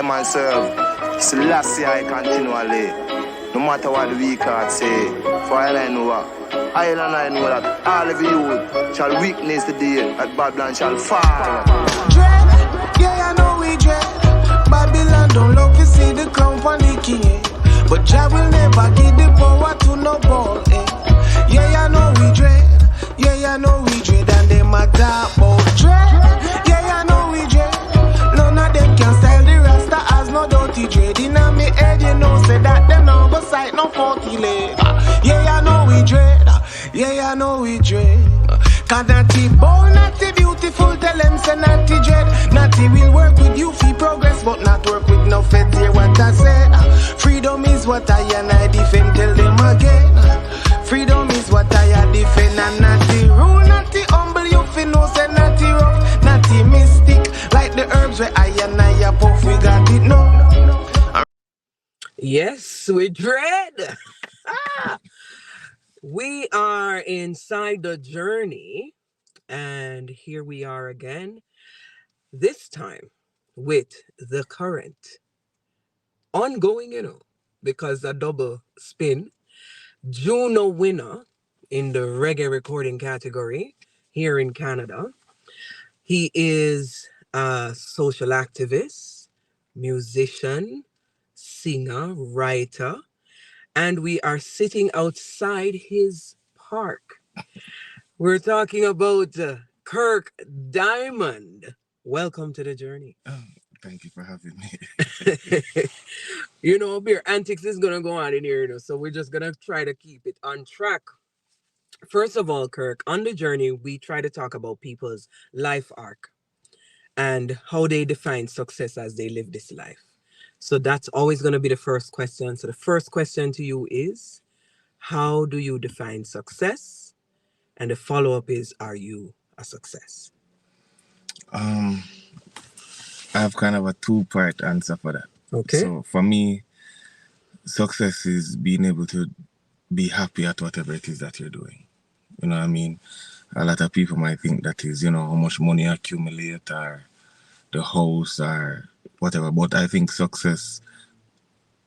man serve. Selassie I continually. No matter what the weak heart say. For I know what. I know that all of you shall weakness the day that Babylon shall fall. Dread, yeah, I know we dread. Babylon don't love to see the crown for the king, eh? But Jah will never give the power to no ball, eh? Yeah, I know we dread. Yeah, I know we dread. And them a talk about dread. Yeah, I know we dread. None of them can style the rasta as no dirty dread. Inna me head, you know, say that them no go sight no 40 leg. Yeah, I know we dread. Yeah, I know we dread. Cause natty bold, natty beautiful, tell them say natty dread. Natty will work with you for progress, but not work with no feds. Hear what I say. Freedom is what I and I defend, tell them again. Freedom is what I defend, and natty rule, natty humble, you fi know say natty rough, natty mystic, like the herbs where I and I puff, we got it no. Yes, we dread. We are inside the journey, and here we are again, this time with the current, ongoing, because a double spin, Juno winner in the reggae recording category here in Canada. He is a social activist, musician, singer, writer, and we are sitting outside his park. We're talking about Kirk Diamond. Welcome to the journey. Oh, thank you for having me. Beer antics is going to go on in here, so we're just going to try to keep it on track. First of all, Kirk, on the journey, we try to talk about people's life arc and how they define success as they live this life. So that's always going to be the first question. So the first question to you is, how do you define success? And the follow-up is, are you a success? I have kind of a two-part answer for that. Okay. So for me, success is being able to be happy at whatever it is that you're doing. You know what I mean? A lot of people might think that is, how much money you accumulate or the house or whatever. But I think success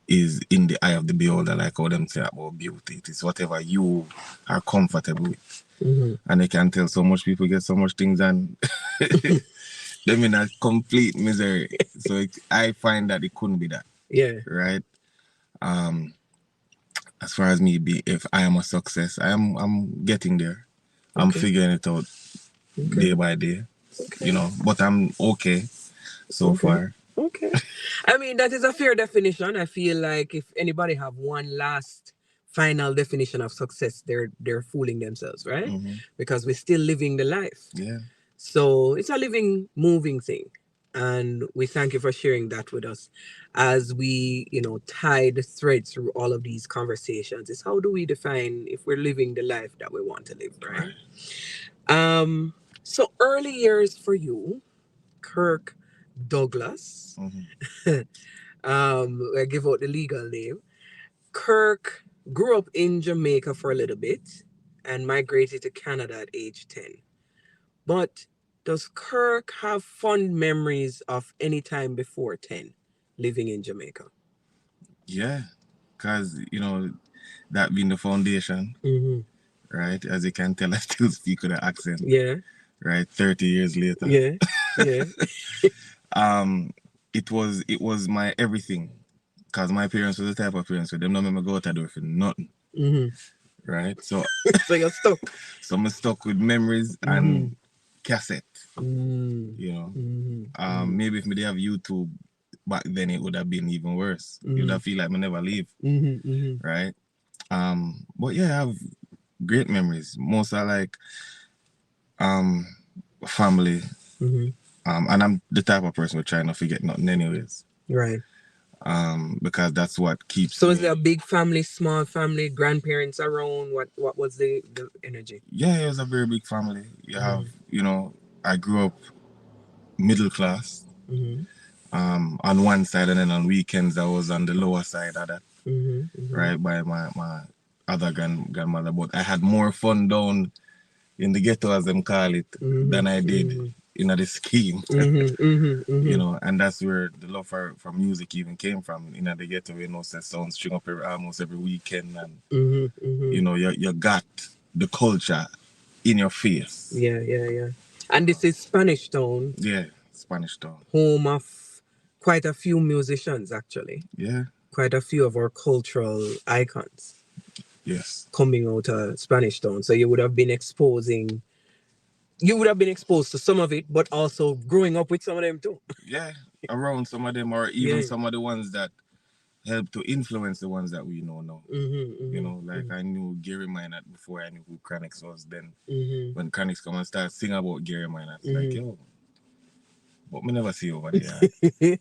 is in the eye of the beholder, like how them say about beauty. It is whatever you are comfortable with. Mm-hmm. And I can tell so much people get so much things and them in a complete misery. So I find that it couldn't be that. Yeah. Right? As far as me, if I am a success, I'm getting there. I'm figuring it out day by day. Okay. But I'm okay so far. Okay. I mean, that is a fair definition. I feel like if anybody have one last final definition of success, they're fooling themselves, right? Mm-hmm. Because we're still living the life. Yeah. So it's a living, moving thing. And we thank you for sharing that with us as we, tie the thread through all of these conversations. Is how do we define if we're living the life that we want to live, right? So early years for you, Kirk Douglas, I give out the legal name. Kirk grew up in Jamaica for a little bit and migrated to Canada at age 10. But does Kirk have fond memories of any time before 10 living in Jamaica? Yeah, because, that being the foundation, right? As you can tell, I still speak with an accent. Yeah. Right, 30 years later. Yeah, yeah. It was my everything. Because my parents were the type of parents where them not make me go out the door for nothing. Right? So so you're stuck. So I'm stuck with memories and cassette. Maybe if me they have YouTube back then, it would have been even worse. You would have feel like me never leave. Right? But yeah, I have great memories. Most are like family. And I'm the type of person who try not to forget nothing anyways. Right. Because that's what keeps. So is there a big family, small family, grandparents around? What was the energy? Yeah, it was a very big family. You have, I grew up middle class on one side, and then on weekends I was on the lower side of that, right, by my other grandmother. But I had more fun down in the ghetto, as them call it, than I did in the scheme. You know, and that's where the love for music even came from. In the ghetto, you know, set sound string up almost every weekend, and you know, you got the culture in your face. Yeah. And this is Spanish Town. Yeah, Spanish Town. Home of quite a few musicians, actually. Yeah. Quite a few of our cultural icons. Yes. Coming out of Spanish Town. So you would have been exposed to some of it, but also growing up with some of them too. Yeah, around some of them, or even some of the ones that help to influence the ones that we know now. You know, like I knew Gary Minot before I knew who Chronix was. Then when Chronix come and start singing about Gary Minot, it's like, yo, but me never see over there.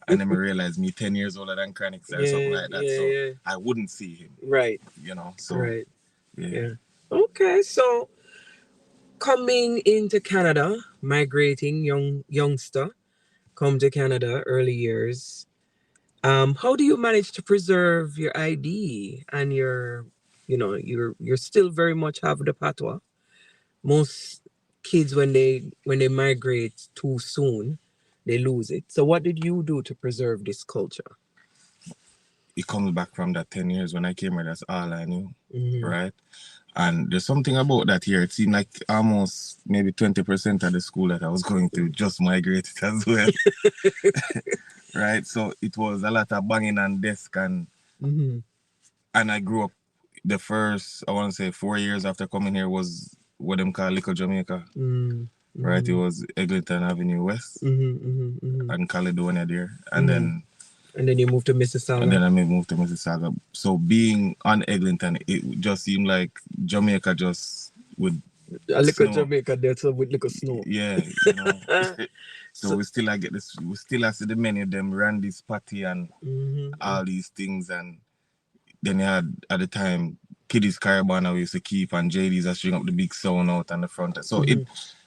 And then I realized me 10 years older than Chronix or something like that. So I wouldn't see him. Right. You know, so. Right. Yeah. Okay, so coming into Canada, migrating youngster, come to Canada early years. How do you manage to preserve your ID and you're still very much have the patois? Most kids when they migrate too soon, they lose it. So what did you do to preserve this culture? It comes back from that 10 years when I came here, that's all I knew, right? And there's something about that here. It seemed like almost maybe 20% of the school that I was going to just migrated as well. Right? So it was a lot of banging on desk and I grew up the first, I want to say 4 years after coming here was what them call Little Jamaica. Right? It was Eglinton Avenue West and Caledonia there. And then you moved to Mississauga. And then I moved to Mississauga. So being on Eglinton, it just seemed like Jamaica just with a little Jamaica there so with little snow. Yeah, you know. So we still get this. We still have the many of them Randy's party and all these things. And then you had at the time Kiddies Caravana we used to keep and JD's a string up the big sound out on the front. So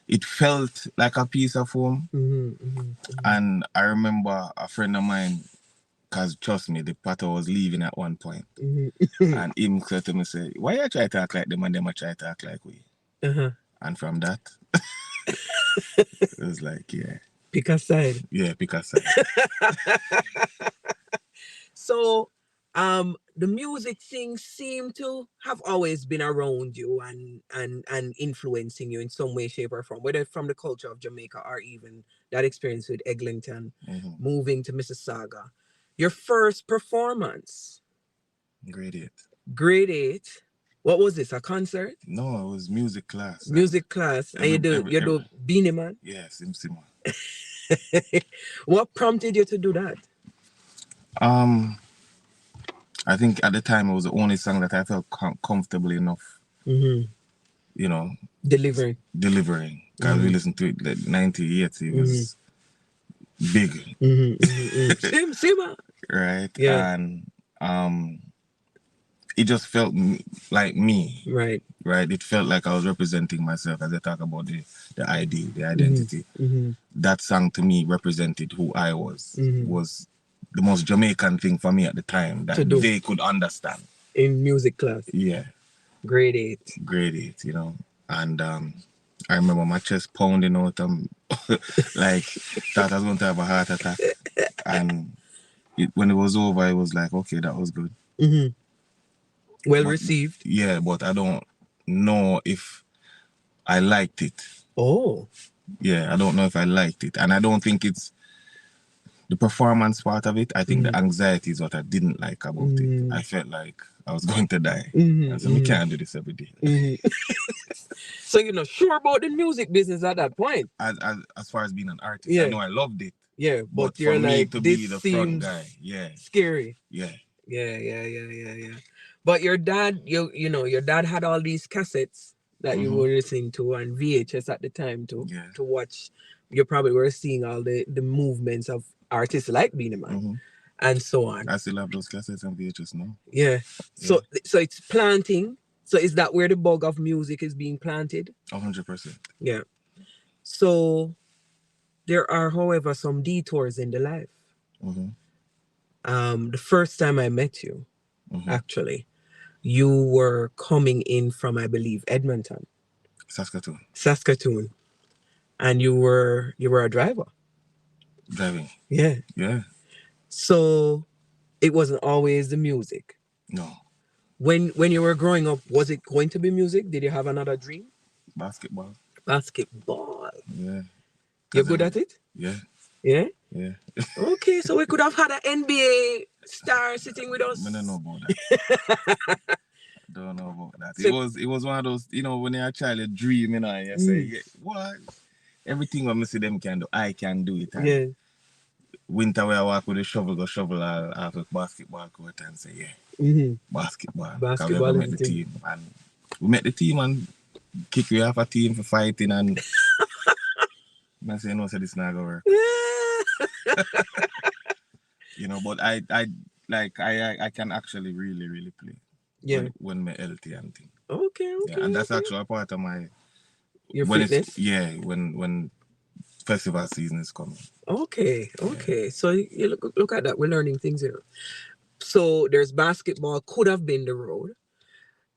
it felt like a piece of home. And I remember a friend of mine. Because trust me, the pato was leaving at one point. And him said to me, say, why you try to talk like them and them try to talk like we? And from that, it was like, yeah. Pick a side. Yeah, pick a side. So, the music things seem to have always been around you and influencing you in some way, shape, or form, whether from the culture of Jamaica or even that experience with Eglinton, moving to Mississauga. Your first performance? Grade 8. Grade 8. What was this? A concert? No, it was music class. Music class. And you do Beanie Man? Yes, Simsima. What prompted you to do that? I think at the time it was the only song that I felt comfortable enough. You know. Delivering. Because we listened to it like 98. It was big. Simba. Right. Yeah. And it just felt like me. Right. It felt like I was representing myself as I talk about the ID, the identity. That song to me represented who I was. Was the most Jamaican thing for me at the time that they could understand. In music class. Yeah. Grade 8. Grade 8, you know. And I remember my chest pounding out. Like, thought I was going to have a heart attack. And when it was over, it was like, okay, that was good. Well received. Yeah, but I don't know if I liked it. Oh. Yeah, I don't know if I liked it. And I don't think it's the performance part of it. I think the anxiety is what I didn't like about it. I felt like I was going to die. And so we can't do this every day. So you're not sure about the music business at that point? As far as being an artist, I know I loved it. Yeah, but you're for like, me to this be the seems front guy. Yeah. Scary. Yeah. Yeah. But your dad, your dad had all these cassettes that you were listening to and VHS at the time to watch. You probably were seeing all the movements of artists like Beanie Man and so on. I still have those cassettes and VHS now. Yeah. So it's planting. So is that where the bug of music is being planted? 100%. Yeah. So there are, however, some detours in the life. The first time I met you, actually, you were coming in from, I believe, Edmonton. Saskatoon. and you were a driver. Driving. Yeah. Yeah. So it wasn't always the music. No. When you were growing up, was it going to be music? Did you have another dream? Basketball. Basketball. Yeah. You're good at it? Yeah. Yeah? Yeah. Okay, so we could have had an NBA star sitting with us. I don't know about that. Don't know about that. So- It was one of those, when you're a child, you dream, and you say, yeah, what? Everything when I see them can do, I can do it. And Yeah. winter where I walk with a shovel, go shovel off a basketball court and say, yeah, basketball. Because we ever met the team. And we met the team and kick you off a team for fighting and I say, no, so this not gonna work. But I can actually really, really play. Yeah. When my healthy and thing. Okay. Yeah, and that's actually a part of my fitness? When festival season is coming. Okay. So you look at that. We're learning things here. So there's basketball, could have been the road,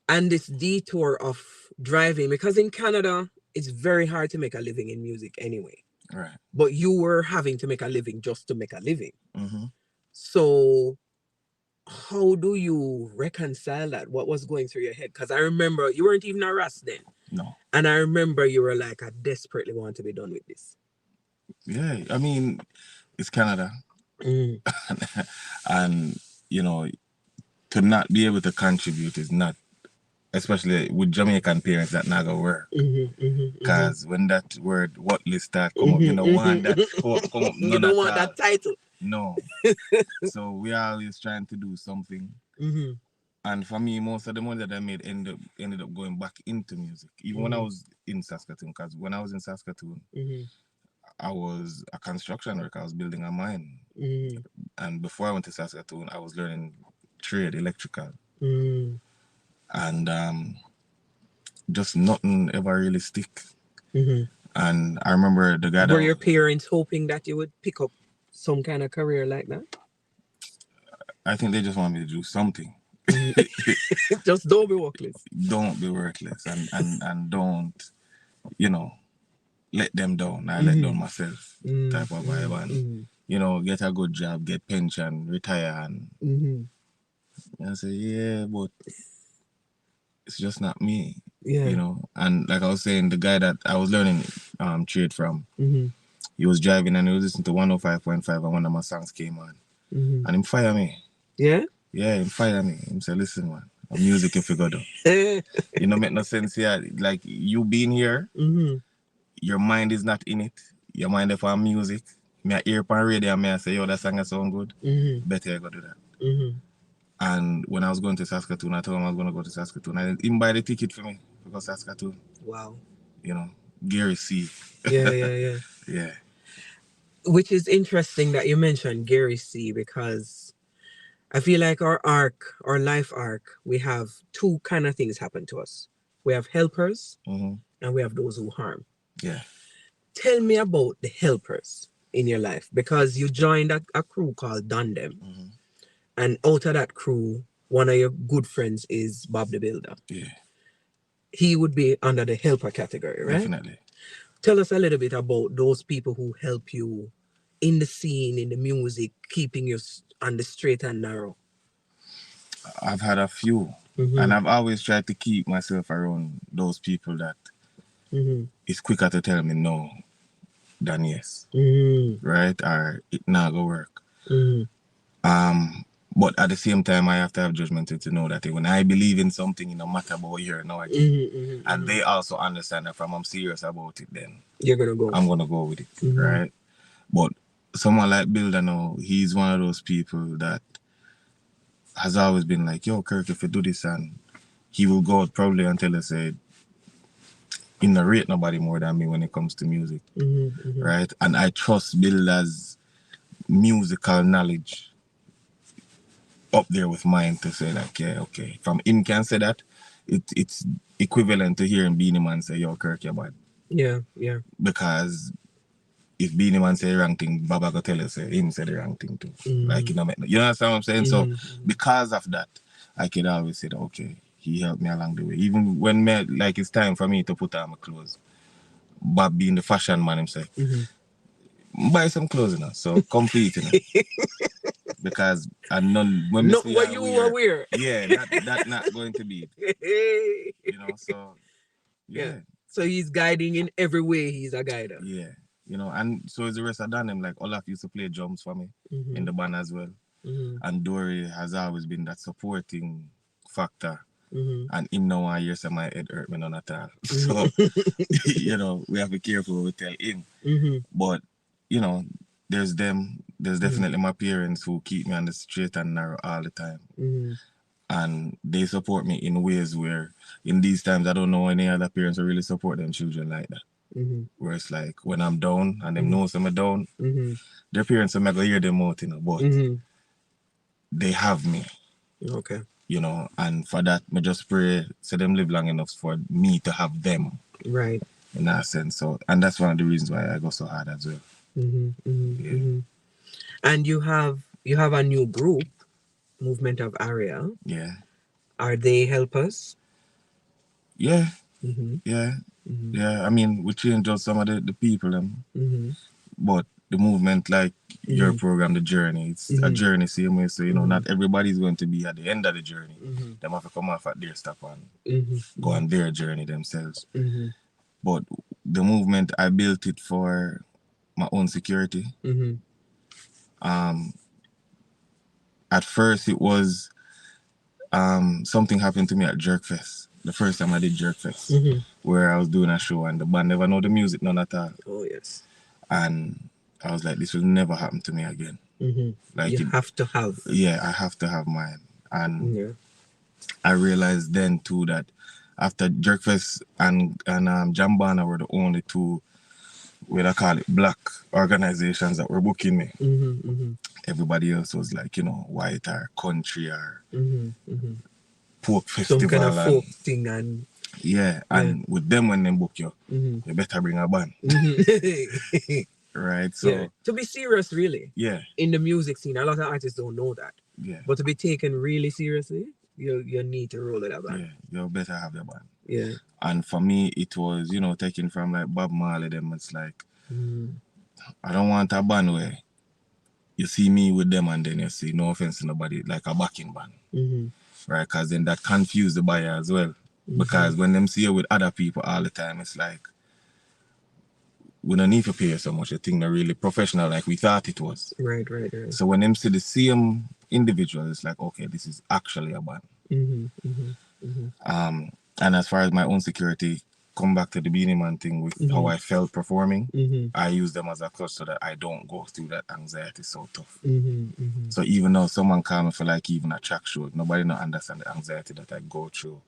and this detour of driving, because in Canada it's very hard to make a living in music anyway. Right. But you were having to make a living just to make a living. Mm-hmm. So how do you reconcile that? What was going through your head? Because I remember you weren't even a Ras then. No. And I remember you were like, I desperately want to be done with this. Yeah, I mean, it's Canada. Mm. And, to not be able to contribute is not, especially with Jamaican parents, that not gonna work. Because when that word "what list" start come up, you don't want that quote come up. You don't want that title. No. So we are always trying to do something. Mm-hmm. And for me, most of the money that I made ended up going back into music. Even when I was in Saskatoon, because when I was in Saskatoon, I was a construction worker. I was building a mine. And before I went to Saskatoon, I was learning trade, electrical. And just nothing ever really stick. And I remember the guy Were your parents hoping that you would pick up some kind of career like that? I think they just want me to do something. Just don't be workless. Don't be workless, and don't, let them down. I let down myself, type of vibe, and get a good job, get pension, retire, and I say, yeah, but it's just not me. Yeah. And like I was saying, the guy that I was learning trade from, he was driving and he was listening to 105.5 and one of my songs came on. And him fire me. Yeah? Yeah, him fire me. Him say, listen, man, I'm music if you go do. Make no sense here. Like, you being here, your mind is not in it. Your mind is for music. Me I hear on radio and I say, yo, that song is sound good. Better you go do that. And when I was going to Saskatoon, I told him I was going to go to Saskatoon. I didn't buy the ticket for me to go to Saskatoon. Wow. Gary C. Yeah. Yeah. Which is interesting that you mentioned Gary C, because I feel like our life arc, we have two kind of things happen to us. We have helpers and we have those who harm. Yeah. Tell me about the helpers in your life, because you joined a crew called Dundem. And out of that crew, one of your good friends is Bob the Builder. Yeah. He would be under the helper category, right? Definitely. Tell us a little bit about those people who help you in the scene, in the music, keeping you on the straight and narrow. I've had a few. And I've always tried to keep myself around those people that it's quicker to tell me no than yes. Right? Or it not go work. But at the same time, I have to have judgment to know that when I believe in something, no matter about here now again, and they also understand that if I'm serious about it, then you're gonna go. I'm gonna go with it, right? But someone like Builder now, he's one of those people that has always been like, yo, Kirk, if you do this, and he will go out probably until he said, he not rate nobody more than me when it comes to music, right? And I trust Builder's musical knowledge up there with mine to say like, yeah, okay. From him can say that, it's equivalent to hearing Beanie Man say, yo, Kirk, you're bad. Yeah. Because if Beanie Man say the wrong thing, Baba go tell you say him say the wrong thing too. Like, you understand what I'm saying? So because of that, I could always say that, okay, he helped me along the way. Even when it's time for me to put on my clothes, Bob being the fashion man himself. Buy some clothes, you know, so complete, you know. Because when Not me what say you I were wear. yeah, that not going to be it, you know. So yeah. So he's guiding in every way. He's a guider. Yeah, you know, and so is the rest of them. Like Olaf used to play drums for me in the band as well, and Dory has always been that supporting factor. And him now I hear say my head hurt me none at all. So you know, we have to be careful what we tell him. But you know, there's definitely my parents who keep me on the straight and narrow all the time. And they support me in ways where in these times I don't know any other parents who really support them children like that. Where it's like when I'm down and them know I'm down, their parents are gonna hear them out, you know, but they have me. Okay. You know, and for that me just pray so them live long enough for me to have them. Right. In that sense. So and that's one of the reasons why I go so hard as well. And you have a new group, Movement of Aria. Yeah. Are they helpers? Yeah. Yeah. Yeah. I mean, we changed just some of the people, but the movement, like your program, the journey, it's a journey same way. So, you know, not everybody's going to be at the end of the journey. They have to come off at their stop and go on their journey themselves. But the movement, I built it for my own security. At first it was something happened to me at Jerkfest. The first time I did Jerkfest, where I was doing a show and the band never know the music, none at all. Oh yes. And I was like, this will never happen to me again. Like you have to have. Yeah, I have to have mine. And I realized then too that after Jerkfest and Jambana were the only two, what I call it, black organizations that were booking me. Everybody else was like, you know, white or country or folk festival. Some kind of folk thing and... Yeah, and with them when they book you, you better bring a band. Right, so... To be serious, really. Yeah. In the music scene, a lot of artists don't know that. Yeah. But to be taken really seriously, you need to roll it a band. Yeah, you better have the band. Yeah. And for me, it was, you know, taken from like Bob Marley, them, it's like, I don't want a band where you see me with them and then you see, no offense to nobody, like a backing band. Right, because then that confuse the buyer as well. Because when them see you with other people all the time, it's like, we don't need to pay you so much. The thing not really professional like we thought it was. Right. So when them see the same individual, it's like, okay, this is actually a band. And as far as my own security, come back to the Beanie Man thing with how I felt performing. I use them as a clutch so that I don't go through that anxiety so tough. So even though someone call me for like even a track show, nobody not understand the anxiety that I go through.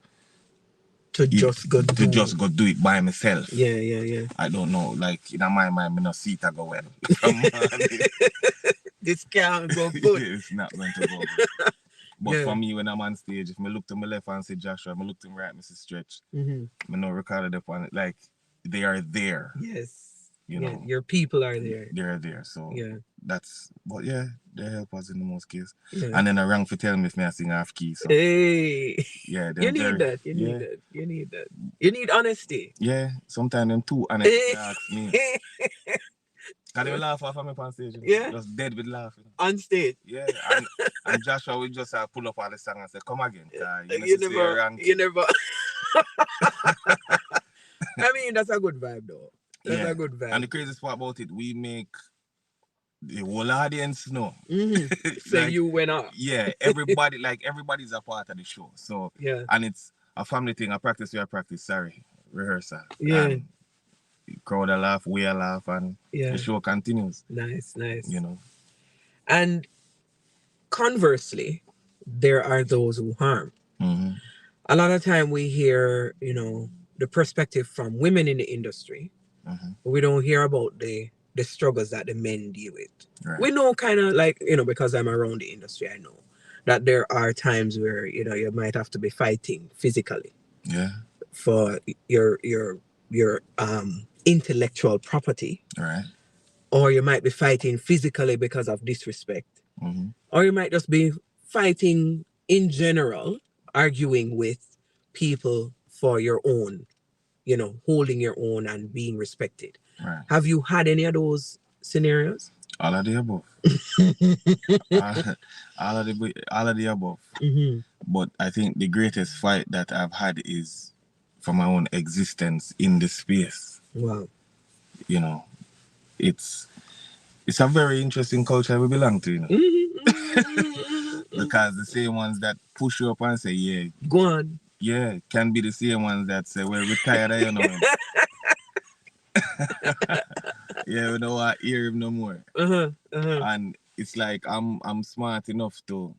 To just go do it by myself. Yeah. I don't know. Like in my mind, I don't see it go well. This can't go good. It's not going to go good. But for me, when I'm on stage, if I look to my left and say Joshua, if I look to my right and say Stretch, I know recorded up on it. Like they are there. Yes. You know, your people are there. They're there. So that's, but they help us in the most case. Yeah. And then I rang for tell me if I sing half key. So hey. Yeah. You need that. You need that. You need honesty. Yeah. Sometimes them too honest ask me. Can they laugh off of me on stage? Yeah. Just dead with laughing. On stage? Yeah. And Joshua will just pull up all the song and say, come again. You never. I mean, that's a good vibe though. That's a good vibe. And the craziest part about it, we make the whole audience know. So like, you went up. Yeah. Everybody's a part of the show. So, and it's a family thing. I practice, rehearsal. Yeah. And crowd a laugh, we a laugh, and the show continues. Nice. You know. And conversely, there are those who harm. A lot of time we hear, you know, the perspective from women in the industry, but we don't hear about the struggles that the men deal with. Right. We know kind of like, you know, because I'm around the industry, I know that there are times where, you know, you might have to be fighting physically. Yeah. For your intellectual property. Right. Or you might be fighting physically because of disrespect. Or you might just be fighting in general, arguing with people for your own, holding your own and being respected. Right. Have you had any of those scenarios? All of the above. all of the above. Mm-hmm. But I think the greatest fight that I've had is for my own existence in the space. Wow. It's a very interesting culture we belong to, because the same ones that push you up and say, yeah, go on. Yeah, can be the same ones that say, we're retired, Yeah, we don't want to hear him no more. And it's like I'm smart enough to,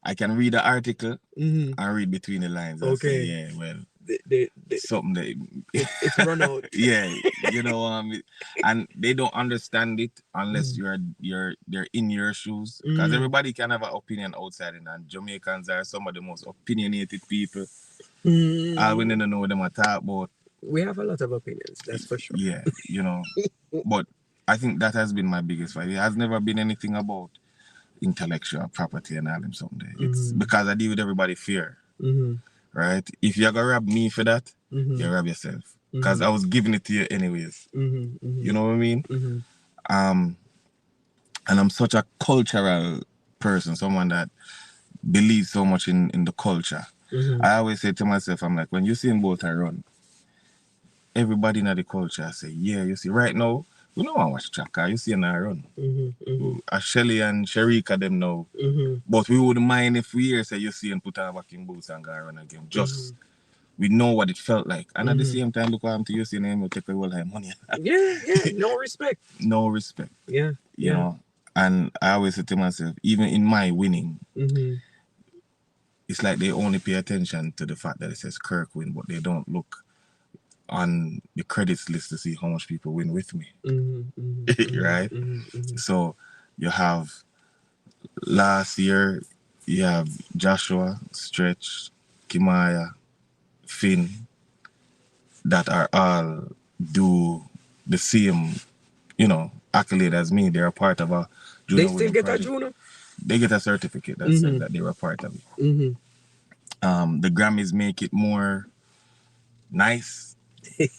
I can read the article and read between the lines and say, yeah, well, something that it's run out. Yeah, and they don't understand it unless they're in your shoes, because everybody can have an opinion outside, and Jamaicans are some of the most opinionated people. All we need to know what them talk about. We have a lot of opinions, that's for sure. Yeah, but I think that has been my biggest fight. It has never been anything about intellectual property and all them something. It's because I deal with everybody fear. Right? If you're gonna rob me for that, you rob yourself. Because I was giving it to you anyways. You know what I mean? And I'm such a cultural person, someone that believes so much in the culture. I always say to myself, I'm like, when you see both I run, everybody in the culture say, yeah, you see, right now, we don't want to watch track, you see in our run. Shelly and Sharika them now. But we wouldn't mind if we hear say you see and put our walking boots and go run again. Just we know what it felt like. And at the same time, look what I'm to you see and you take away all that money. No respect. No respect. Yeah. You know. And I always say to myself, even in my winning, it's like they only pay attention to the fact that it says Kirk win, but they don't look on the credits list to see how much people win with me. Right? So you have last year, you have Joshua, Stretch, Kimaya, Finn, that are all do the same, accolade as me. They're a part of a Juno. They still get project. A Juno? They get a certificate that says that they were a part of it. The Grammys make it more nice.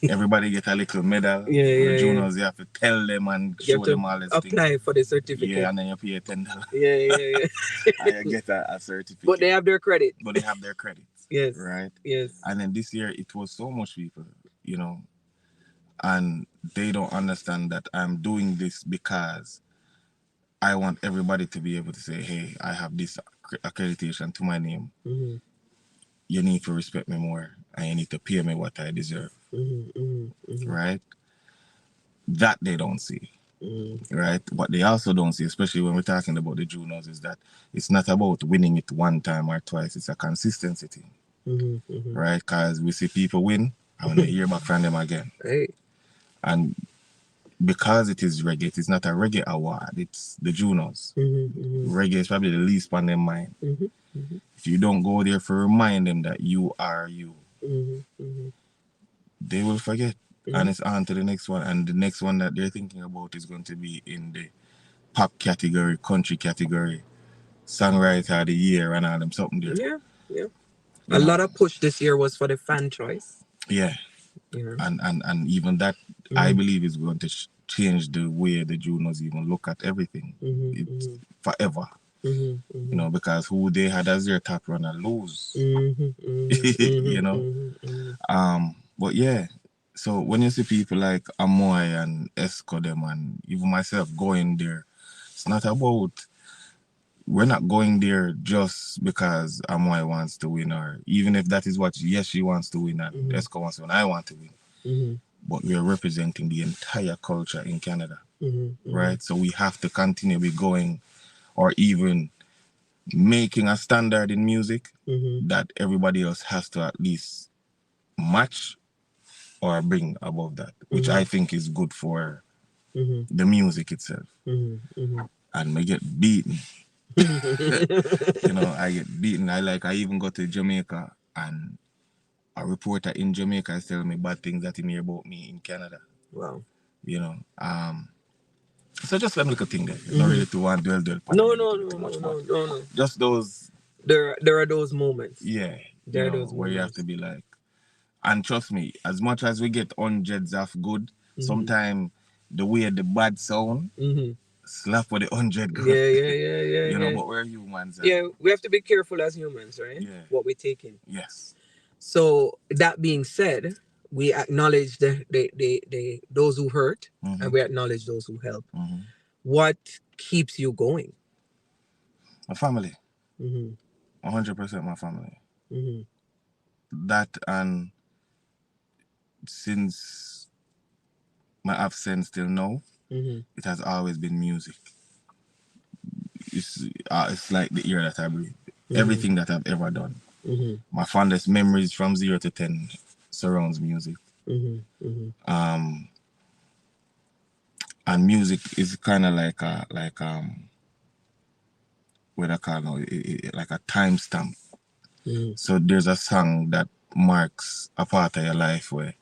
Everybody get a little medal. Junos, you have to tell them and show them all this thing. Apply for the certificate. Yeah, and then you pay $10. And you get a certificate. But they have their credit. Yes. Right? Yes. And then this year, it was so much people, and they don't understand that I'm doing this because I want everybody to be able to say, hey, I have this accreditation to my name. You need to respect me more, and you need to pay me what I deserve. Right? That they don't see. Right? What they also don't see, especially when we're talking about the Junos, is that it's not about winning it one time or twice. It's a consistency thing. Right? Because we see people win, and when they hear back from them again. Hey. And because it is reggae, it is not a reggae award, it's the Junos. Reggae is probably the least on their mind. If you don't go there for remind them that you are you, they will forget. And it's on to the next one. And the next one that they're thinking about is going to be in the pop category, country category, songwriter of the year and all them something there. Yeah. A lot of push this year was for the fan choice. Yeah. And even that, I believe, is going to change the way the Junos even look at everything. It's forever. Because who they had as their top runner lose. But yeah, so when you see people like Amoy and Esco them and even myself going there, it's not about, we're not going there just because Amoy wants to win, or even if that is what, yes, she wants to win and Esco wants to win, I want to win. But we are representing the entire culture in Canada, right? So we have to continue be going, or even making a standard in music that everybody else has to at least match or bring above that, which I think is good for the music itself. And we get beaten. I get beaten. I even go to Jamaica, and a reporter in Jamaica is telling me bad things that he hear about me in Canada. Wow. So just let me look at thing there. Not really to want dwell. No. Just those. There are those moments. Yeah. There are those where moments. you have to be like, And trust me, as much as we get hundreds of good, sometimes the way the bad sound slap with the 100 good. Yeah. You know, but we're humans. Yeah, we have to be careful as humans, right? Yeah. What we take in. Yes. So that being said, we acknowledge the those who hurt, and we acknowledge those who help. What keeps you going? My family. 100% my family. That, and since my absence till now, it has always been music. It's like the air that I breathe. Everything that I've ever done. My fondest memories from 0 to 10 surrounds music. And music is kind of like what I call it, like a timestamp. So there's a song that marks a part of your life where,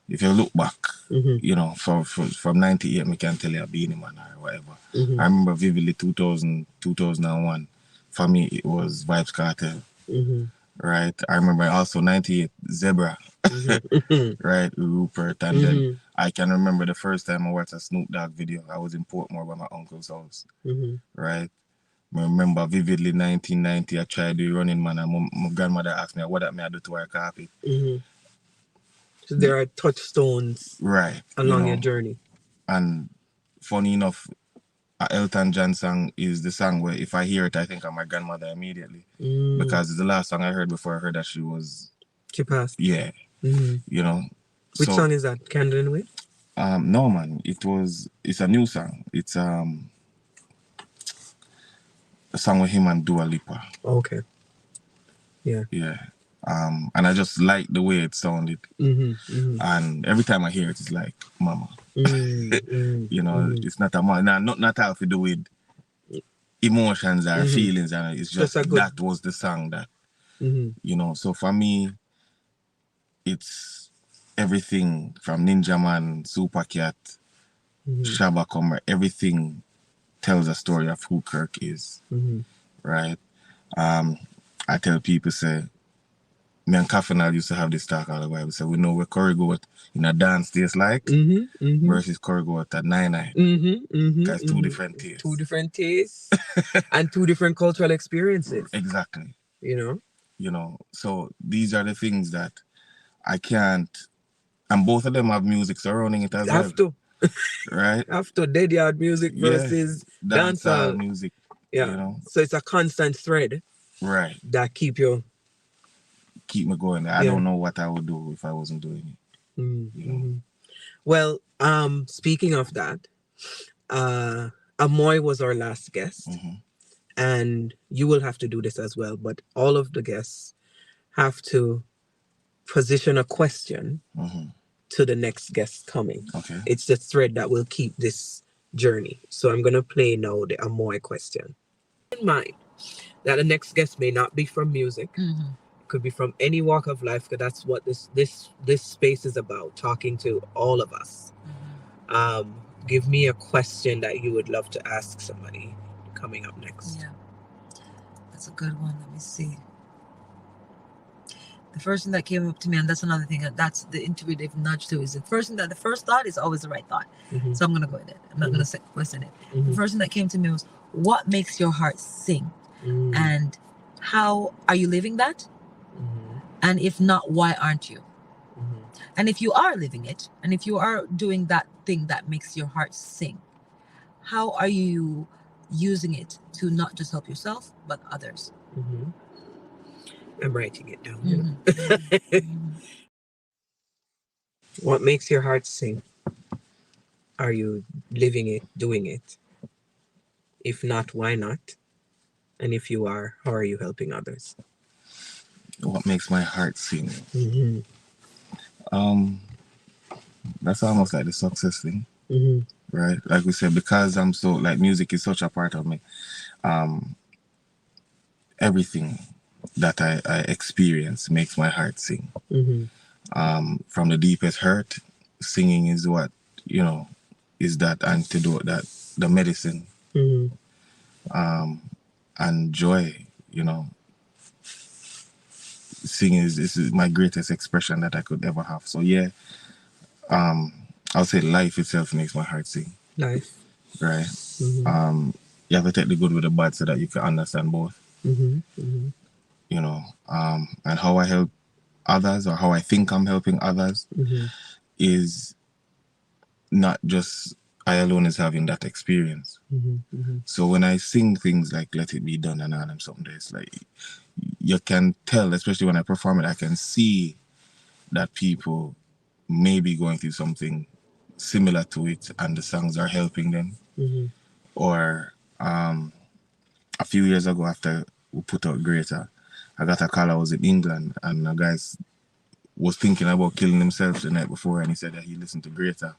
if you look back, you know, from 98, I can tell you a Beanie Man or whatever. I remember vividly 2001. For me, it was Vibes Cartel. Right? I remember also 98, Zebra. Right? Rupert. And then I can remember the first time I watched a Snoop Dogg video. I was in Portmore by my uncle's house. Right? I remember vividly 1990, I tried the Running Man, and my grandmother asked me what that I do to her carpet. So there are touchstones along your journey. And funny enough, Elton John song is the song where if I hear it, I think of my grandmother immediately. Because it's the last song I heard before I heard that she passed. Yeah. You know. Which song is that? Candle in the Wind? No man. It's a new song. It's a song with him and Dua Lipa. Okay. Yeah. Yeah. And I just like the way it sounded. And every time I hear it, it's like mama. You know, it's not a not all to do with emotions or feelings, and it's just that was the song that you know. So for me, it's everything from Ninja Man, Super Cat, Shabba Comer. Everything tells a story of who Kirk is, right? I tell people, say, me and Kaffanal used to have this talk all the while. We say we know where Corey go in a dance tastes like versus Corey go at 9-9. Because two different tastes. Two different tastes and two different cultural experiences. Exactly. You know, so these are the things that I can't, and both of them have music surrounding it as well. Have to. Right? Have to. Dead yard music versus dancehall music. Yeah. You know? So it's a constant thread. Right. That keep me going. I don't know what I would do if I wasn't doing it. You know? Well, speaking of that, Amoy was our last guest, and you will have to do this as well. But all of the guests have to position a question to the next guest coming. Okay. It's the thread that will keep this journey. So I'm gonna play now the Amoy question. In mind that the next guest may not be from music. Could be from any walk of life, because that's what this space is about, talking to all of us. Give me a question that you would love to ask somebody coming up next. Yeah, that's a good one. Let me see. The first thing that came up to me, and that's another thing, that's the intuitive nudge too, is the first thought is always the right thought. So I'm gonna go with it. I'm not gonna question it. The first thing that came to me was, what makes your heart sing, and how are you living that? And if not, why aren't you? And if you are living it, and if you are doing that thing that makes your heart sing, how are you using it to not just help yourself, but others? I'm writing it down. What makes your heart sing? Are you living it, doing it? If not, why not? And if you are, how are you helping others? What makes my heart sing? That's almost like the success thing, right? Like we said, because I'm so, like, music is such a part of me. Everything that I experience makes my heart sing. From the deepest hurt, singing is what, you know, is that antidote, that the medicine. And joy, you know, singing is my greatest expression that I could ever have. So yeah, I'll say life itself makes my heart sing. Life. Right. You have to take the good with the bad so that you can understand both. You know, and how I help others, or how I think I'm helping others, is not just I alone is having that experience. So when I sing things like "Let It Be Done" and all them something, it's like you can tell, especially when I perform it, I can see that people may be going through something similar to it, and the songs are helping them. Or a few years ago, after we put out Greater, I got a call. I was in England, and a guy was thinking about killing himself the night before, and he said that he listened to Greater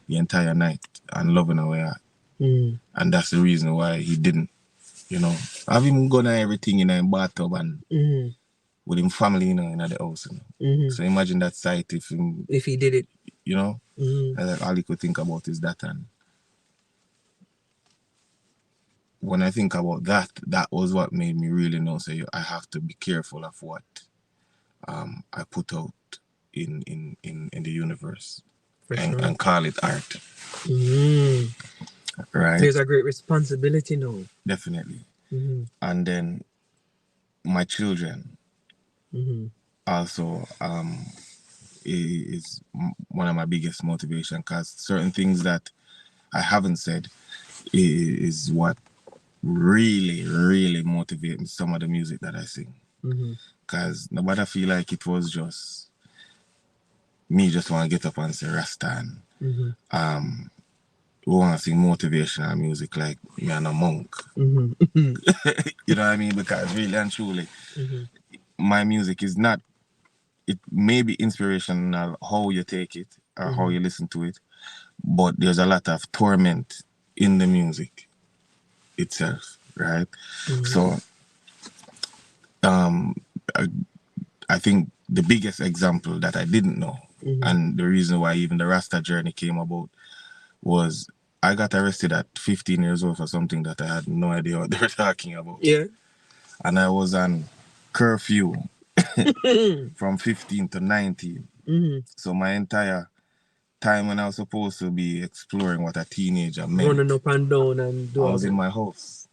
the entire night and loving away at. And that's the reason why he didn't, you know. I've even gone on everything in a bathtub and with him family, you know, in the house. You know? So imagine that sight if he did it. You know, like all he could think about is that. And when I think about that, that was what made me really know, say, I have to be careful of what I put out in the universe and call it art. Right? There's a great responsibility now. Definitely. And then my children also is one of my biggest motivation, because certain things that I haven't said is what really motivates some of the music that I sing. Because nobody feel like it was just me just want to get up and say Rasta and we want to sing motivational music like me and a monk. You know what I mean? Because really and truly, my music is not, it may be inspirational how you take it or how you listen to it, but there's a lot of torment in the music itself, right? So I think the biggest example that I didn't know, and the reason why even the Rasta journey came about, was I got arrested at 15 years old for something that I had no idea what they were talking about. Yeah. And I was on curfew from 15 to 19. So my entire time when I was supposed to be exploring what a teenager meant, running up and down and doing, I was in my house.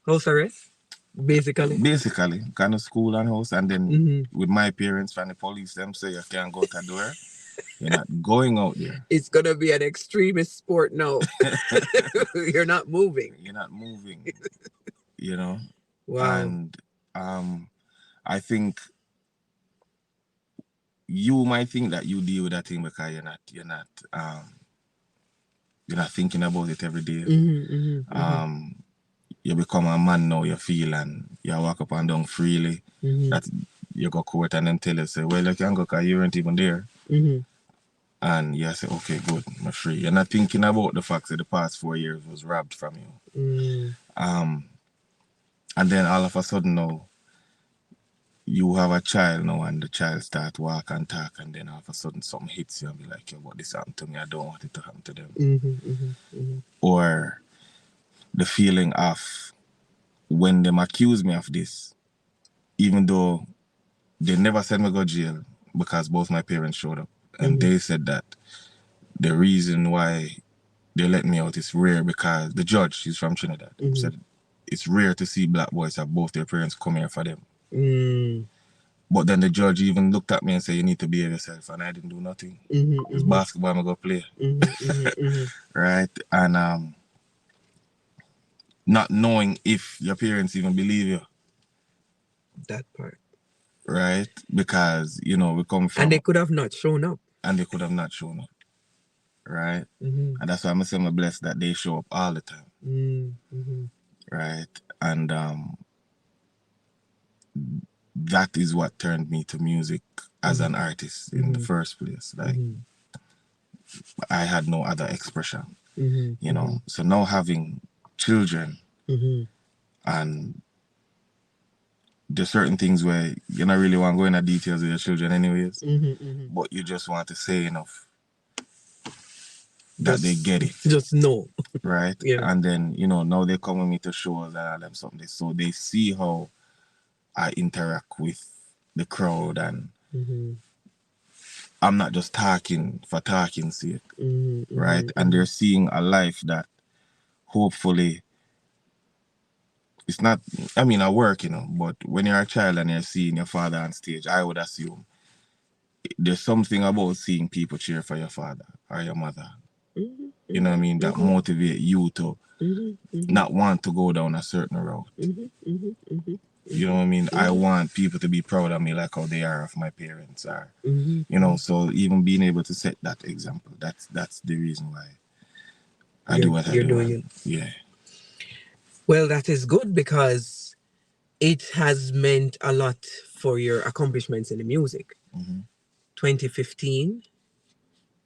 House arrest? Basically, kind of school and house. And then with my parents and the police, them say you can't go to the door. You're not going out there. It's going to be an extremist sport now. You're not moving. You're not moving. You know? Wow. And I think you might think that you deal with that thing because you're not thinking about it every day. You become a man now, you feel, and you walk up and down freely. That you go court and then tell you, say, well, you can go because you weren't even there. And you say, okay, good, I'm free. You're not thinking about the fact that the past 4 years was robbed from you. And then all of a sudden now, you have a child now, and the child start walk and talk, and then all of a sudden something hits you and be like, yo, what this happened to me, I don't want it to happen to them. Or the feeling of when them accuse me of this, even though they never sent me to go jail because both my parents showed up. And they said that the reason why they let me out is rare because the judge, she's from Trinidad, said it's rare to see black boys have both their parents come here for them. But then the judge even looked at me and said, you need to behave yourself. And I didn't do nothing. It's basketball, I'm going to play. Right? And not knowing if your parents even believe you. That part. Right? Because, you know, we come from... And they could have not shown up. Right? And that's why I'm saying I'm blessed that they show up all the time. Right? And that is what turned me to music as an artist in the first place. Like, I had no other expression. You know? So now having children and there's certain things where you don't really want to go into details with your children anyways, but you just want to say enough that they get it. Just know. Right? Yeah. And then, you know, now they come with me to shows and all them something. So they see how I interact with the crowd, and I'm not just talking for talking's sake, right? And they're seeing a life that hopefully it's not, I mean, I work, but when you're a child and you're seeing your father on stage, I would assume there's something about seeing people cheer for your father or your mother. You know what I mean? That motivate you to not want to go down a certain route. You know what I mean? I want people to be proud of me like how they are of my parents are. So even being able to set that example, that's the reason why I do what I do. You're doing it. Yeah. Well, that is good because it has meant a lot for your accomplishments in the music. 2015,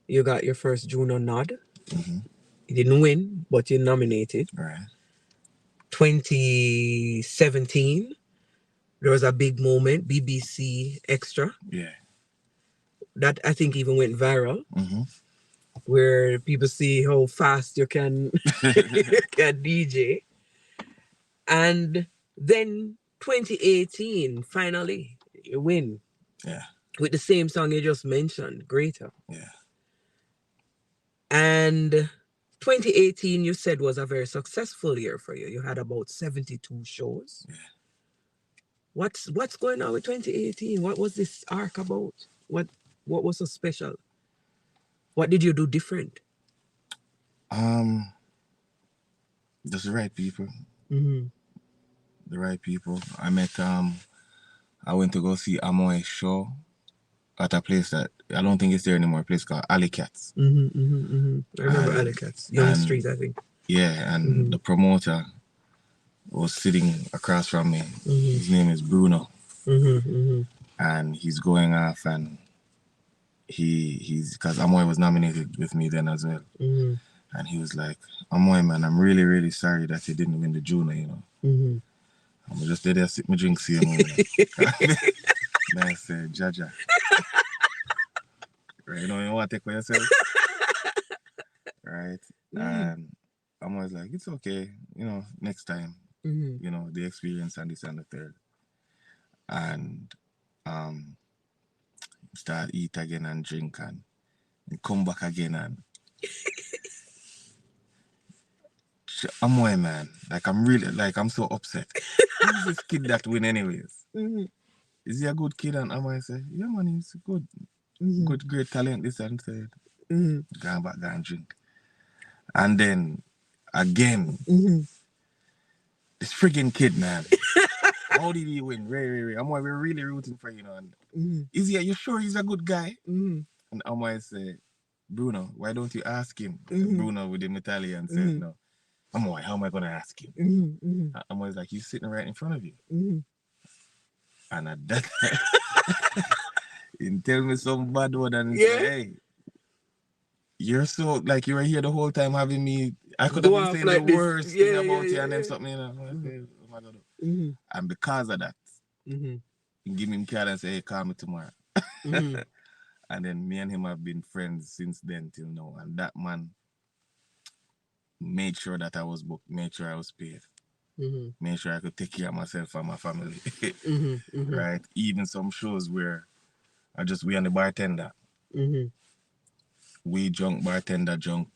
you got your first Juno nod. You didn't win, but you're nominated. Right. 2017, there was a big moment, BBC Extra. Yeah. That I think even went viral. Where people see how fast you can, you can DJ. And then 2018, finally, you win. Yeah. With the same song you just mentioned, Greater. Yeah. And 2018, you said, was a very successful year for you. You had about 72 shows. Yeah. What's going on with 2018? What was this arc about? What was so special? What did you do different? Just the right people. The right people. I met I went to go see Amoy's show at a place that I don't think it's there anymore, a place called Alley Cats. I remember Alley Cats. Young Street, I think. Yeah, and the promoter was sitting across from me. His name is Bruno. And he's going off, and he's because Amoy was nominated with me then as well. And he was like, Amoy, man, I'm really, really sorry that you didn't win the Juno, I'm just there sip my drink, see him. Then I said, Jaja. Right, you want to take for yourself? Right? And Amoy's like, it's okay, next time. The experience and this and the third. And start eat again and drink and come back again and Amoy, man, I'm so upset. Who's this kid that win anyways? Is he a good kid? And Amoy say, yeah, man, he's good. Good, great talent, this and third. Go back, go and drink. And then again, this friggin' kid, man. How did he win? Ray. Amoy, we're really rooting for you, and is he? Are you sure he's a good guy? And Amoy say, Bruno, why don't you ask him? Bruno with the Italian said, no. Amoy, how am I gonna ask him? Amoy's like, he's sitting right in front of you. And at that time, he tell me some bad word and he say, hey, you're so you were here the whole time having me. I could have been saying the worst thing about you and then something, I say, oh my God. And because of that, he give him card and say, hey, call me tomorrow. And then me and him have been friends since then till now. And that man made sure that I was booked, made sure I was paid, made sure I could take care of myself and my family. Right? Even some shows where we and the bartender. We drunk, bartender drunk,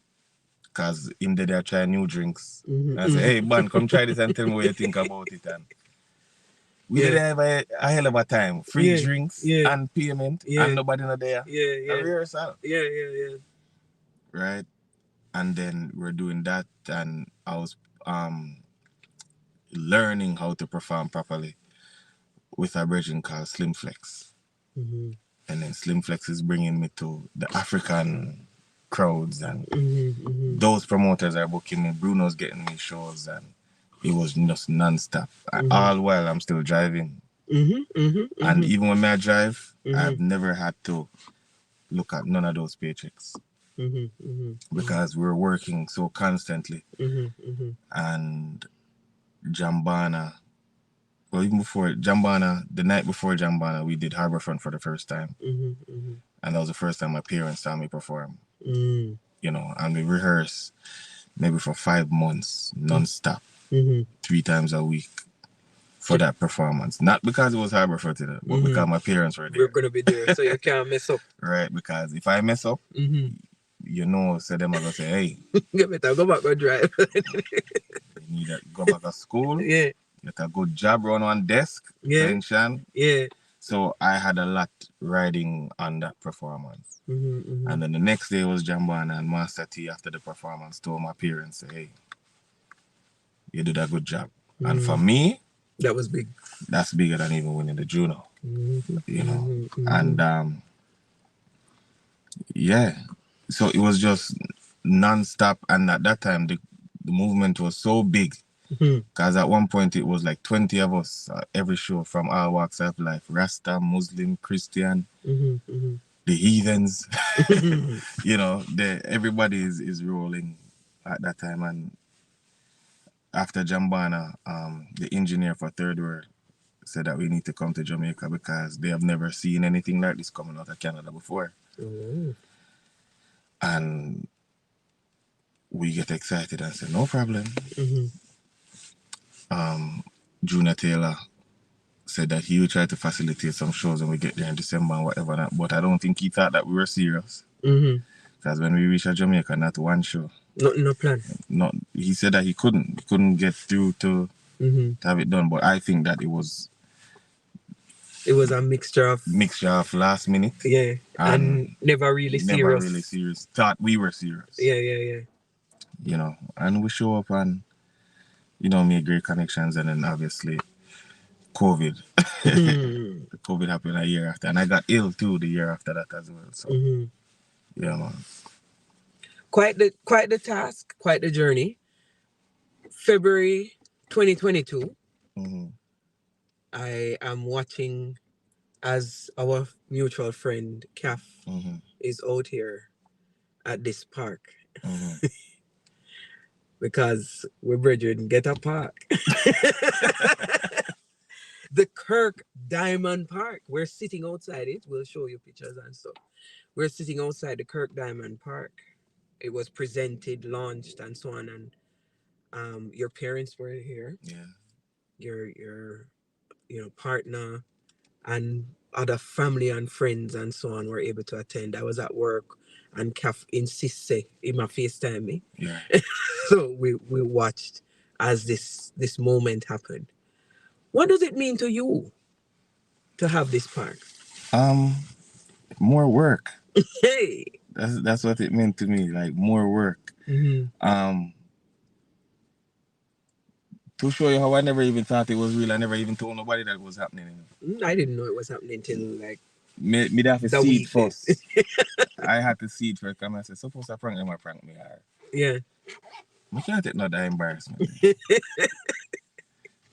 because in there they try new drinks. I say, hey, man, come try this and tell me what you think about it. And we did have a hell of a time. Free drinks and payment and nobody not there. A rehearsal. Yeah. Right? And then we're doing that, and I was learning how to perform properly with a brethren called Slim Flex. And then Slim Flex is bringing me to the African crowds, and those promoters are booking me. Bruno's getting me shows, and it was just non-stop. All while I'm still driving. And even when I drive, I've never had to look at none of those paychecks. Because we're working so constantly. And Jambana, well, even before Jambana, the night before Jambana, we did Harbourfront for the first time. And that was the first time my parents saw me perform. And we rehearse maybe for 5 months, non-stop, 3 times a week. for that performance. Not because it was Harbor Footed, but because my parents were there. We're going to be there, so you can't mess up. Right, because if I mess up, you know, so them are going to say, hey, You better go back and drive. you need to go back to school. Yeah. You got a good job run on desk. Yeah. Pension. Yeah. So I had a lot riding on that performance. And then the next day was Jambana and Master T after the performance told my parents, hey, you did a good job. And for me, that was big. That's bigger than even winning the Juno. You know. And yeah. So it was just non-stop, and at that time the movement was so big. Because at one point it was like 20 of us at every show from all walks of life. Rasta, Muslim, Christian, the heathens. You know, everybody is rolling at that time. And after Jambana, the engineer for Third World said that we need to come to Jamaica because they have never seen anything like this coming out of Canada before. And we get excited and say, no problem. Juno Taylor said that he would try to facilitate some shows when we get there in December and whatever, but I don't think he thought that we were serious. Because when we reached Jamaica, not one show. No plan. No, he said that he couldn't get through to have it done, but I think that it was a mixture of last minute. Yeah. And never really serious. Thought we were serious. Yeah. You know, and we show up and, you know, made great connections, and then obviously COVID. COVID happened a year after, and I got ill too the year after that as well. So yeah, man. Quite the task, quite the journey. February 2022. I am watching as our mutual friend Kaf is out here at this park. Because we're brethren, get a park. The Kirk Diamond Park. We're sitting outside it. We'll show you pictures and stuff. We're sitting outside the Kirk Diamond Park. It was presented, launched, and so on. And your parents were here. Yeah. Your partner and other family and friends and so on were able to attend. I was at work and Kaf insisted in my FaceTime me. Yeah. So we watched as this moment happened. What does it mean to you to have this park? More work. Hey. That's what it meant to me, like more work. To show you how I never even thought it was real. I never even told nobody that it was happening. I didn't know it was happening till like me have to see it first. I had to see it first. Come and say, suppose I prank them or prank me. Yeah. I can't take no that embarrassment.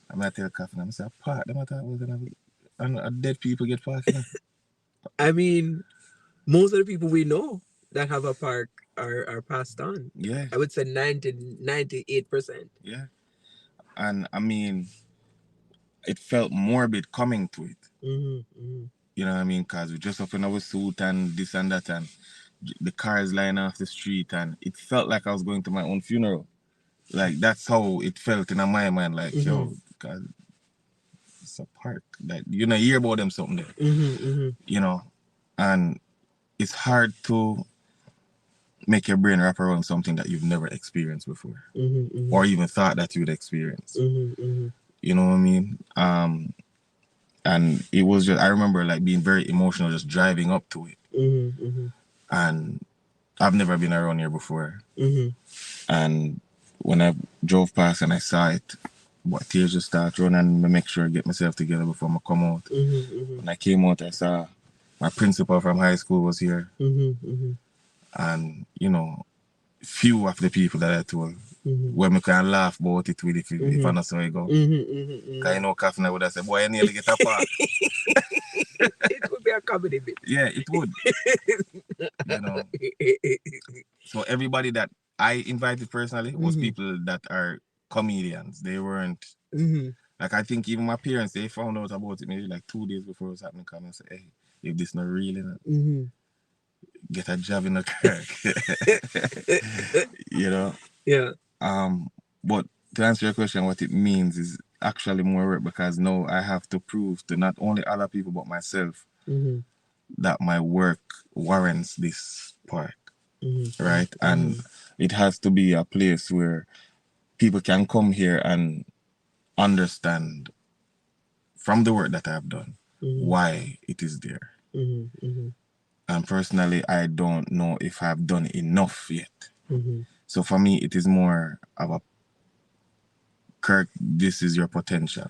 I'm not tell Coffin, I'm saying, park them at and dead people get parked. I mean, most of the people we know that have a park are passed on. Yeah. I would say 98%. Yeah. And I mean, it felt morbid coming to it. You know what I mean? Because we just up in our suit and this and that, and the cars lying off the street, and it felt like I was going to my own funeral. Like, that's how it felt in my mind. Like, yo, because it's a park. Like, you know, you hear about them something there. You know? And it's hard to make your brain wrap around something that you've never experienced before. Or even thought that you'd experience. You know what I mean? And it was just, I remember like being very emotional just driving up to it. And I've never been around here before. And when I drove past and I saw it, what tears just start running, and I make sure I get myself together before I come out. When I came out, I saw my principal from high school was here. And, you know, few of the people that I told, when we can laugh about it with if I know so I go. Because you know, Kaffin would have said, boy, I nearly get a part. It would be a comedy bit. Yeah, it would. You know. So everybody that I invited personally was people that are comedians. They weren't, like, I think even my parents, they found out about it maybe like 2 days before it was happening, come and say, hey, if this not real, get a job in the car. You know? Yeah. But to answer your question, what it means is actually more work because now I have to prove to not only other people but myself that my work warrants this park, right? And it has to be a place where people can come here and understand from the work that I've done why it is there. And personally, I don't know if I've done enough yet. So for me, it is more of a Kirk, this is your potential.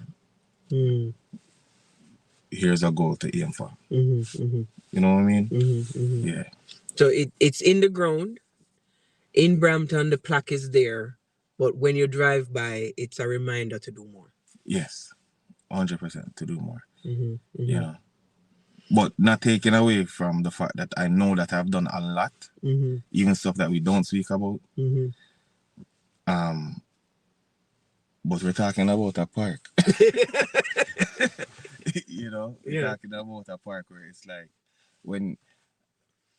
Here's a goal to aim for. You know what I mean? Yeah. So it's in the ground. In Brampton, the plaque is there. But when you drive by, it's a reminder to do more. Yes. 100% to do more. You know? But not taking away from the fact that I know that I've done a lot. Even stuff that we don't speak about. But we're talking about a park. You know? We're talking about a park where it's like when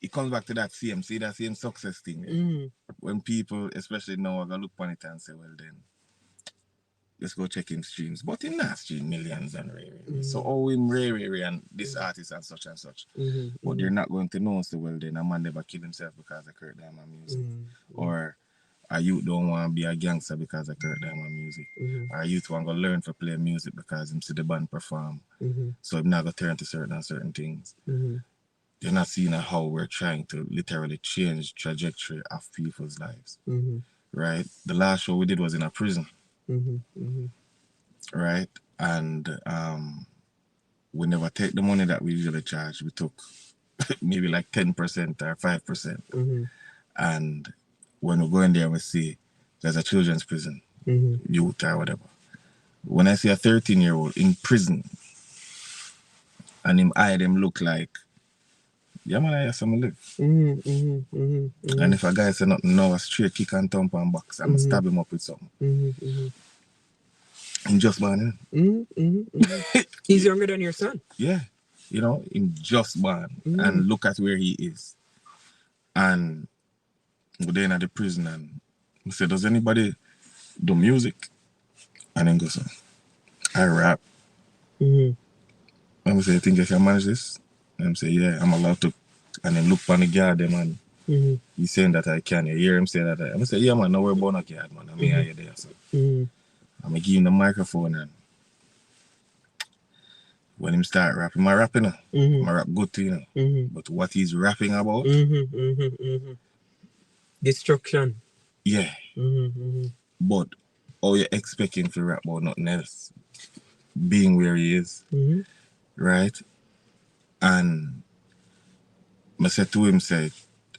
it comes back to that same success thing. When people, especially now, are gonna look on it and say, well then, let's go check him streams. But in that stream millions and Ray. So oh him Ray and this artist and such and such. But they're not going to know, so well then a man never killed himself because of Kirk Diamond music. Or a youth don't want to be a gangster because of Kirk Diamond music. Or a youth want to learn to play music because him see the band perform. So I'm not going to turn to certain things. You're not seeing how we're trying to literally change trajectory of people's lives. Right? The last show we did was in a prison. Right? And we never take the money that we usually charge. We took maybe like 10% or 5%. And when we go in there, we see there's a children's prison, youth or whatever. When I see a 13-year-old in prison and him eye them look like, yeah man, I have some live. And if a guy say nothing now, a straight kick and thump and box, I'm stab him up with something. In just born. He's younger than your son. Yeah. You know, in just born. And look at where he is. And we're there at the prison and we said, does anybody do music? And then goes, I rap. And we say, you think I can manage this? And I say, yeah, I'm allowed to. And then look on the guard them and he's saying that I can. You hear him say that. I say, yeah man, no worry about no guard man. I mean, I hear there. So. I'm going to give him the microphone and when him start rapping, I rap, you know. I rap good too, you know. But what he's rapping about? Destruction. Yeah. But all you're expecting to rap about nothing else. Being where he is. Right? And I said to him,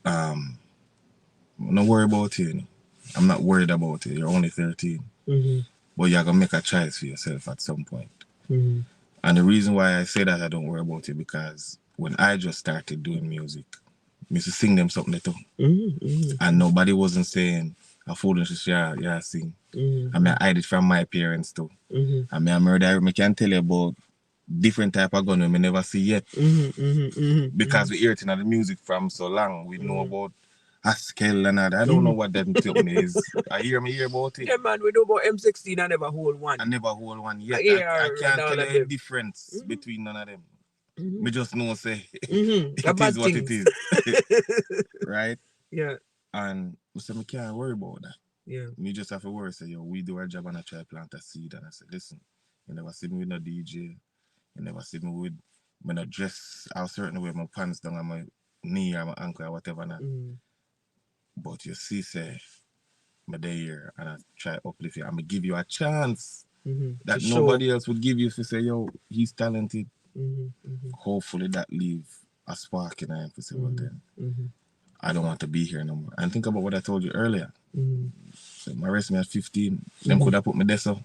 don't worry about it, you know. I'm not worried about it. You're only 13. But you're going to make a choice for yourself at some point. And the reason why I say that I don't worry about it because when I just started doing music, I used to sing them something too. And nobody wasn't saying, a fool and yeah, sing. I mean, I hide it from my parents too. I mean, I can tell you about different type of gun we never see yet. Because we hear it in the music from so long. We know about Haskell and that. I don't know what that is. I hear about it. Yeah, man, we know about M16. I never hold one. I never hold one yet. I can't tell you the difference between none of them. Me just know say it is what it is. Right? Yeah. And we say, I can't worry about that. Yeah. Me just have to worry, say, yo, we do our job and I try to plant a seed. And I say, listen, you never see me with no DJ. You never see me with, when I dress a certain way, my pants down on my knee or my ankle or whatever. But you see, say, I'm there and I try to uplift you. I'm going to give you a chance that nobody else would give you if you say, yo, he's talented. Hopefully that leave a spark in him to say, well then, I don't want to be here no more. And think about what I told you earlier. So my arrest me at 15. Them could have put me there so.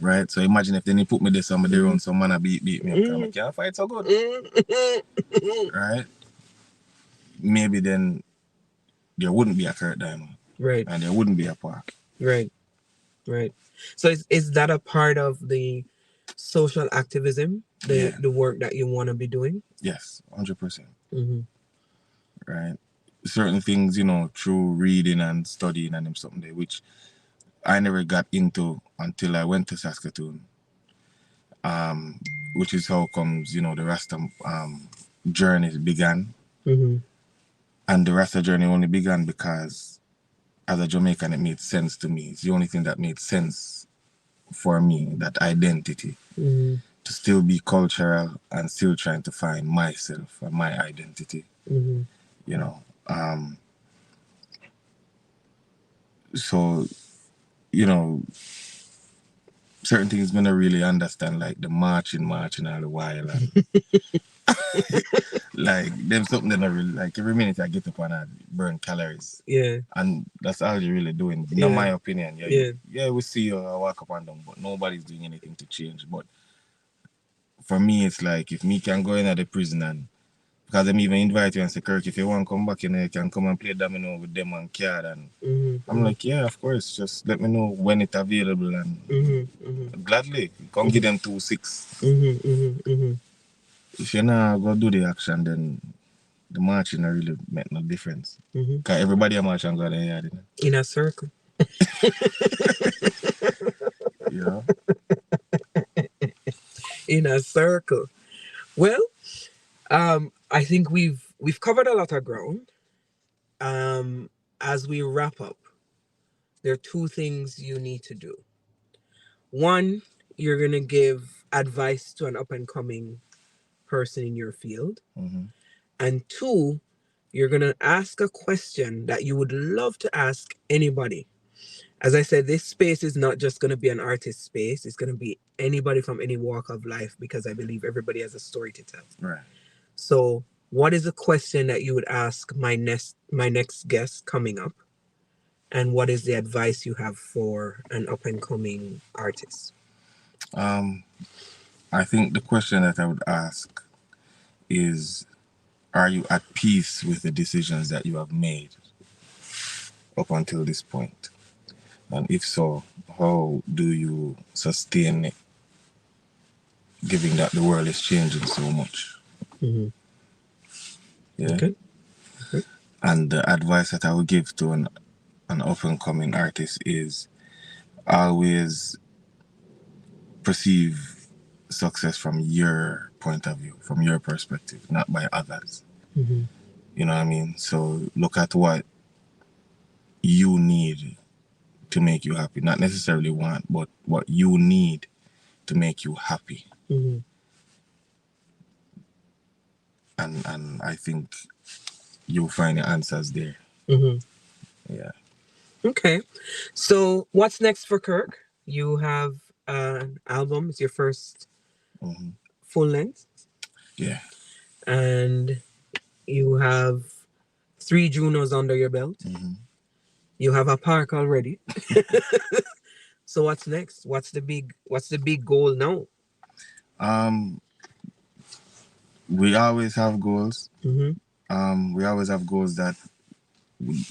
Right? So imagine if they didn't put me there so I'm there on some man beat me up. I can't fight so good. Right? Maybe then there wouldn't be a Kirk Diamond. Right. And there wouldn't be a park. Right. Right. So is that a part of the social activism, the work that you want to be doing? Yes, 100%. Right? Certain things, you know, through reading and studying and them something there, which I never got into until I went to Saskatoon. Which is how comes, the Rasta journey began. Mm-hmm. And the Rasta journey only began because as a Jamaican, it made sense to me. It's the only thing that made sense for me, that identity. Mm-hmm. To still be cultural and still trying to find myself and my identity. Mm-hmm. So, certain things I'm gonna really understand, like the marching all the while, and like them something that I really like. Every minute I get up and I burn calories. Yeah. And that's all you're really doing. Yeah. In my opinion. Yeah. We see you walk up and down, but nobody's doing anything to change. But for me, it's like if me can go in at the prison, and because them even invite you and say, Kirk, if you want to come back in, you can come and play domino with them on card. And I'm like, yeah, of course. Just let me know when it's available, and gladly come give them 2-6. If you're not going to do the action, then the marching not really make no difference. Because everybody a march and go there, in a circle. In a circle. Well, I think we've covered a lot of ground. As we wrap up, there are two things you need to do. One, you're gonna give advice to an up and coming person in your field. And two, you're gonna ask a question that you would love to ask anybody. As I said, this space is not just gonna be an artist space. It's gonna be anybody from any walk of life, because I believe everybody has a story to tell. Right. So, what is a question that you would ask my next guest coming up? And what is the advice you have for an up and coming artist? I think the question that I would ask is, are you at peace with the decisions that you have made up until this point? And if so, how do you sustain it, given that the world is changing so much? Yeah. Okay. And the advice that I would give to an up and coming artist is always perceive success from your point of view, from your perspective, not by others. You know what I mean? So look at what you need to make you happy. Not necessarily want, but what you need to make you happy. And I think you'll find the answers there. Yeah. Okay. So what's next for Kirk? You have an album. It's your first full length. Yeah. And you have 3 Junos under your belt. You have a park already. So what's next? What's the big goal now? We always have goals. We always have goals that,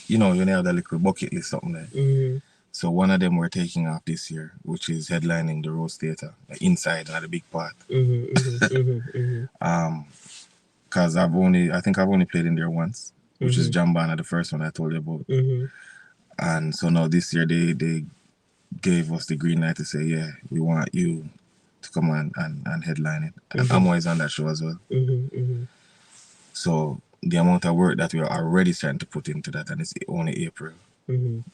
you know the little bucket list something there. So one of them we're taking off this year, which is headlining the Rose Theatre, inside another big part. Because I think I've only played in there once, which is Jambana, the first one I told you about. And so now this year they gave us the green light to say, yeah, we want you to come on and headline it. And Amo is on that show as well. So the amount of work that we are already starting to put into that, and it's only April, and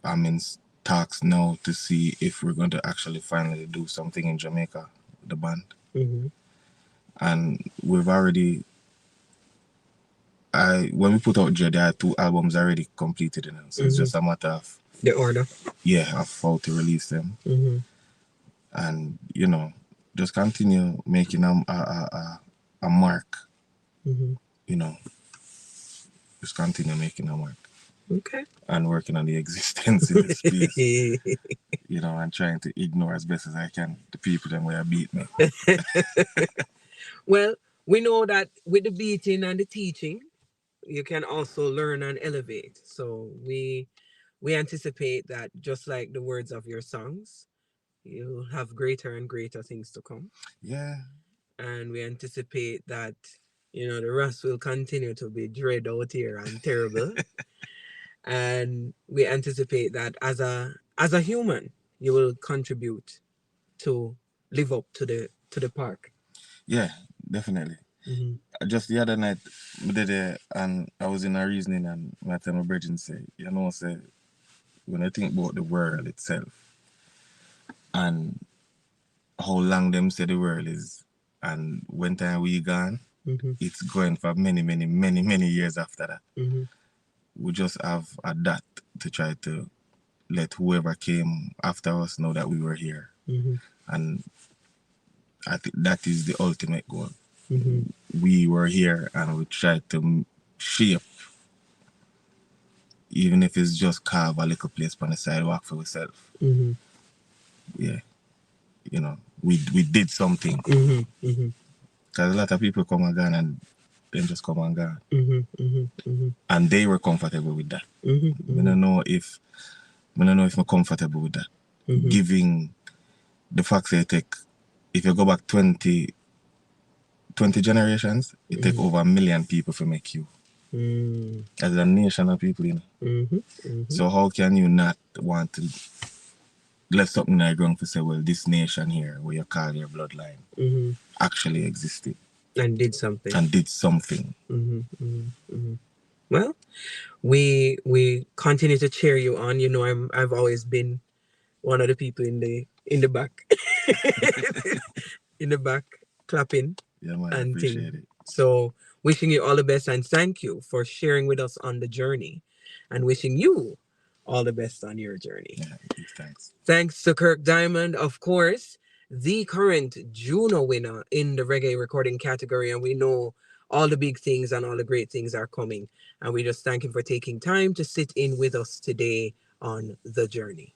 I'm in talks now to see if we're going to actually finally do something in Jamaica, the band. And we've already, when we put out Jed, there are 2 albums already completed, so it's just a matter of the order. Yeah, of how to release them. And just continue making a mark. Just continue making a mark. Okay. And working on the existence in the space. And trying to ignore as best as I can the people that will beat me. Well, we know that with the beating and the teaching, you can also learn and elevate. So we anticipate that, just like the words of your songs, you'll have greater and greater things to come. Yeah. And we anticipate that, the rest will continue to be dread out here and terrible. And we anticipate that as a human, you will contribute to live up to the park. Yeah, definitely. Just the other night, we did it, and I was in a reasoning, and my time my brethren say, you know, say, when I think about the world itself, and how long them say the world is, and when time we gone, it's going for many, many, many, many years after that. We just have a dot to try to let whoever came after us know that we were here. And I think that is the ultimate goal. We were here and we tried to shape, even if it's just carve a little place on the sidewalk for ourselves. Yeah. You know, we did something. Because a lot of people come and gone and then just come and gone. And they were comfortable with that. I don't know if I'm comfortable with that. Giving the fact that if you go back 20 generations, it take over 1 million people to make you. As a nation of people, you know. So how can you not want to left something in the ground to say, well, this nation here, where you call your bloodline, actually existed. And did something. Well, we continue to cheer you on. You know, I've always been one of the people in the back, in the back, clapping. Yeah, man, I appreciate it. So wishing you all the best, and thank you for sharing with us on the journey, and wishing you all the best on your journey. Yeah, thanks. Thanks to Kirk Diamond, of course, the current Juno winner in the reggae recording category. And we know all the big things and all the great things are coming. And we just thank him for taking time to sit in with us today on The Journey.